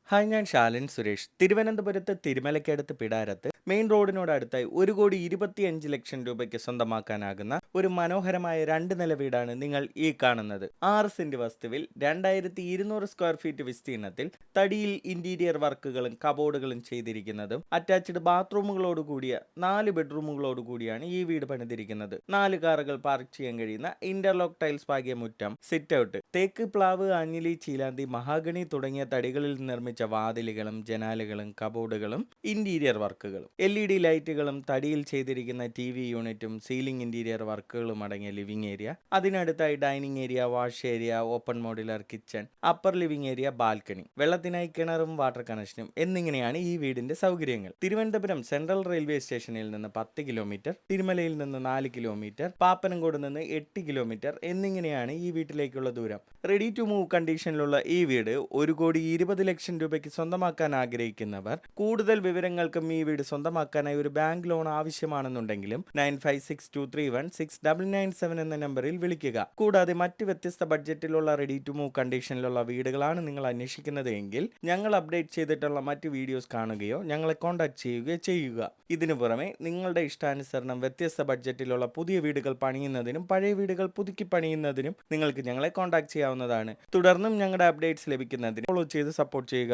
Hi, ഞാൻ ശാലൻ സുരേഷ്. തിരുവനന്തപുരത്ത് തിരുമലയ്ക്കടുത്ത് പിടാരത്ത് main റോഡിനോടടുത്തായി 1,25,00,000 രൂപയ്ക്ക് സ്വന്തമാക്കാനാകുന്ന ഒരു മനോഹരമായ 2 നില വീടാണ് നിങ്ങൾ ഈ കാണുന്നത്. 6 സെന്റ് വസ്തുവിൽ 2200 സ്ക്വയർ ഫീറ്റ് വിസ്തീർണത്തിൽ തടിയിൽ ഇന്റീരിയർ വർക്കുകളും കബോർഡുകളും ചെയ്തിരിക്കുന്നതും അറ്റാച്ച്ഡ് ബാത്റൂമുകളോട് കൂടിയ 4 ബെഡ്റൂമുകളോട് കൂടിയാണ് ഈ വീട് പണിതിരിക്കുന്നത്. 4 കാറുകൾ പാർക്ക് ചെയ്യാൻ കഴിയുന്ന ഇന്റർലോക്ക് ടൈൽസ് പാകിയ മുറ്റം, സിറ്റ് ഔട്ട്, തേക്ക്, പ്ലാവ്, ആഞ്ഞിലി, ചീലാന്തി, മഹാഗണി തുടങ്ങിയ തടികളിൽ നിർമ്മിച്ച വാതിലുകളും ജനാലുകളും കബോർഡുകളും ഇന്റീരിയർ വർക്കുകളും LED ലൈറ്റുകളും തടിയിൽ ചെയ്തിരിക്കുന്ന TV യൂണിറ്റും സീലിംഗ് ഇന്റീരിയർ വർക്കുകളും അടങ്ങിയ ലിവിംഗ് ഏരിയ, അതിനടുത്തായി dining area, wash area, open modular kitchen, upper living area, balcony, വെള്ളത്തിനായി കിണറും വാട്ടർ കണക്ഷനും എന്നിങ്ങനെയാണ് ഈ വീടിന്റെ സൗകര്യങ്ങൾ. തിരുവനന്തപുരം സെൻട്രൽ റെയിൽവേ സ്റ്റേഷനിൽ നിന്ന് 10 കിലോമീറ്റർ, തിരുമലയിൽ നിന്ന് 4 കിലോമീറ്റർ, പാപ്പനംകോട് നിന്ന് 8 കിലോമീറ്റർ എന്നിങ്ങനെയാണ് ഈ വീട്ടിലേക്കുള്ള ദൂരം. റെഡി ടു മൂവ് കണ്ടീഷനിലുള്ള ഈ വീട് 1,20,00,000 രൂപയ്ക്ക് സ്വന്തമാക്കാൻ ആഗ്രഹിക്കുന്നവർ, കൂടുതൽ വിവരങ്ങൾക്കും ഈ വീട് സ്വന്തമാക്കാനായി ഒരു ബാങ്ക് ലോൺ ആവശ്യമാണെന്നുണ്ടെങ്കിലും 9562316997 എന്ന നമ്പറിൽ വിളിക്കുക. കൂടാതെ മറ്റ് വ്യത്യസ്ത ബഡ്ജറ്റിലുള്ള റെഡി ടു മൂവ് കണ്ടീഷനിലുള്ള വീടുകളാണ് നിങ്ങൾ അന്വേഷിക്കുന്നത് എങ്കിൽ ഞങ്ങൾ അപ്ഡേറ്റ് ചെയ്തിട്ടുള്ള മറ്റ് വീഡിയോസ് കാണുകയോ ഞങ്ങളെ കോൺടാക്ട് ചെയ്യുകയോ ചെയ്യുക. ഇതിനു പുറമെ നിങ്ങളുടെ ഇഷ്ടാനുസരണം വ്യത്യസ്ത ബഡ്ജറ്റിലുള്ള പുതിയ വീടുകൾ പണിയുന്നതിനും പഴയ വീടുകൾ പുതുക്കി പണിയുന്നതിനും നിങ്ങൾക്ക് ഞങ്ങളെ കോൺടാക്ട് ചെയ്യാവുന്നതാണ്. തുടർന്നും ഞങ്ങളുടെ അപ്ഡേറ്റ്സ് ലഭിക്കുന്നതിന് ഫോളോ ചെയ്ത് സപ്പോർട്ട് ചെയ്യുക.